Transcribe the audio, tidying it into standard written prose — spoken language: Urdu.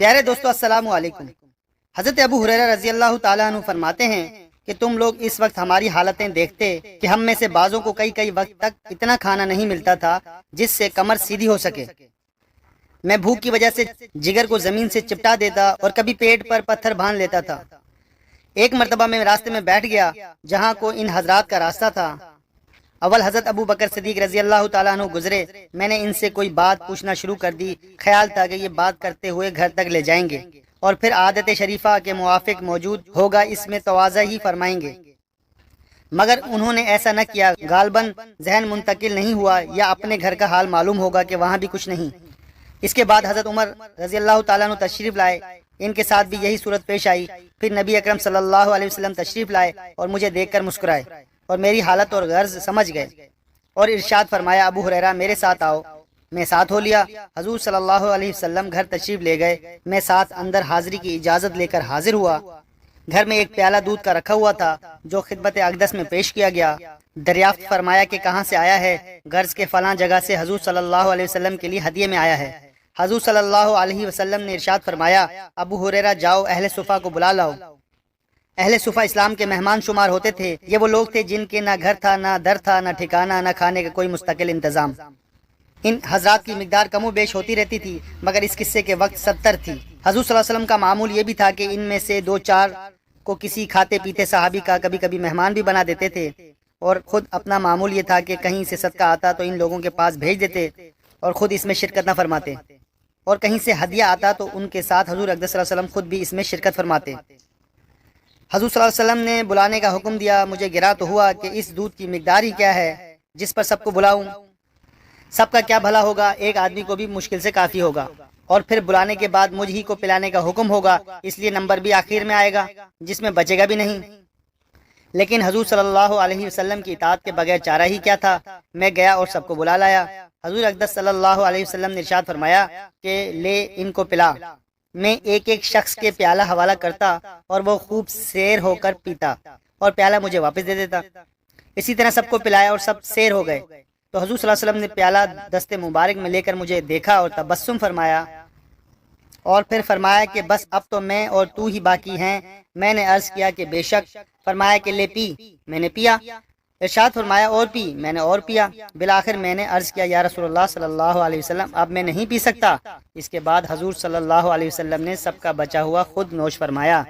پیارے دوستو السلام علیکم۔ حضرت ابو ہریرہ رضی اللہ تعالیٰ عنہ فرماتے ہیں کہ تم لوگ اس وقت ہماری حالتیں دیکھتے کہ ہم میں سے بعضوں کو کئی وقت تک اتنا کھانا نہیں ملتا تھا جس سے کمر سیدھی ہو سکے۔ میں بھوک کی وجہ سے جگر کو زمین سے چپٹا دیتا اور کبھی پیٹ پر پتھر باندھ لیتا تھا۔ ایک مرتبہ میں راستے میں بیٹھ گیا جہاں کو ان حضرات کا راستہ تھا۔ اول حضرت ابو بکر صدیق رضی اللہ تعالیٰ عنہ گزرے۔ میں نے ان سے کوئی بات پوچھنا شروع کر دی۔ خیال تھا کہ یہ بات کرتے ہوئے گھر تک لے جائیں گے اور پھر عادت شریفہ کے موافق موجود ہوگا اس میں تواضع ہی فرمائیں گے، مگر انہوں نے ایسا نہ کیا۔ غالباً ذہن منتقل نہیں ہوا یا اپنے گھر کا حال معلوم ہوگا کہ وہاں بھی کچھ نہیں۔ اس کے بعد حضرت عمر رضی اللہ تعالیٰ عنہ تشریف لائے۔ ان کے ساتھ بھی یہی صورت پیش آئی۔ پھر نبی اکرم صلی اللہ علیہ وسلم تشریف لائے اور مجھے دیکھ کر مسکرائے اور میری حالت اور غرض سمجھ گئے اور ارشاد فرمایا، ابو ہریرہ میرے ساتھ آؤ۔ میں ساتھ ہو لیا۔ حضور صلی اللہ علیہ وسلم گھر تشریف لے گئے۔ میں ساتھ اندر حاضری کی اجازت لے کر حاضر ہوا۔ گھر میں ایک پیالہ دودھ کا رکھا ہوا تھا جو خدمت اقدس میں پیش کیا گیا۔ دریافت فرمایا کہ کہاں سے آیا ہے؟ غرض کے فلاں جگہ سے حضور صلی اللہ علیہ وسلم کے لیے ہدیے میں آیا ہے۔ حضور صلی اللہ علیہ وسلم نے ارشاد فرمایا، ابو ہریرہ جاؤ اہل صفہ کو بلا لاؤ۔ اہل صفہ اسلام کے مہمان شمار ہوتے تھے۔ یہ وہ لوگ تھے جن کے نہ گھر تھا، نہ در تھا، نہ ٹھکانہ، نہ کھانے کا کوئی مستقل انتظام۔ ان حضرات کی مقدار کم و بیش ہوتی رہتی تھی، مگر اس قصے کے وقت 70 تھی۔ حضور صلی اللہ علیہ وسلم کا معمول یہ بھی تھا کہ ان میں سے 2-4 کو کسی کھاتے پیتے صحابی کا کبھی کبھی مہمان بھی بنا دیتے تھے، اور خود اپنا معمول یہ تھا کہ کہیں سے صدقہ آتا تو ان لوگوں کے پاس بھیج دیتے اور خود اس میں شرکت نہ فرماتے، اور کہیں سے ہدیہ آتا تو ان کے ساتھ حضور اقدس صلی اللہ علیہ وسلم خود بھی اس میں شرکت فرماتے۔ حضور صلی اللہ علیہ وسلم نے بلانے کا حکم دیا۔ مجھے گرا تو ہوا کہ اس دودھ کی مقدار ہی کیا ہے جس پر سب کو بلاؤں؟ سب کا کیا بھلا ہوگا؟ ایک آدمی کو بھی مشکل سے کافی ہوگا، اور پھر بلانے کے بعد مجھ ہی کو پلانے کا حکم ہوگا، اس لیے نمبر بھی آخر میں آئے گا جس میں بچے گا بھی نہیں۔ لیکن حضور صلی اللہ علیہ وسلم کی اطاعت کے بغیر چارہ ہی کیا تھا؟ میں گیا اور سب کو بلا لایا۔ حضور اقدس صلی اللہ علیہ وسلم نے ارشاد فرمایا کہ لے ان کو پلا۔ میں ایک شخص کے پیالہ حوالہ کرتا اور وہ خوب سیر ہو کر پیتا اور پیالہ مجھے واپس دے دیتا۔ اسی طرح سب کو پلایا اور سب سیر ہو گئے تو حضور صلی اللہ علیہ وسلم نے پیالہ دست مبارک میں لے کر مجھے دیکھا اور تبسم فرمایا، اور پھر فرمایا کہ بس اب تو میں اور تو ہی باقی ہیں۔ میں نے عرض کیا کہ بے شک۔ فرمایا کہ لے پی۔ میں نے پیا۔ ارشاد فرمایا اور پی۔ میں نے اور پیا۔ بالآخر میں نے عرض کیا، یا رسول اللہ صلی اللہ علیہ وسلم اب میں نہیں پی سکتا۔ اس کے بعد حضور صلی اللہ علیہ وسلم نے سب کا بچا ہوا خود نوش فرمایا۔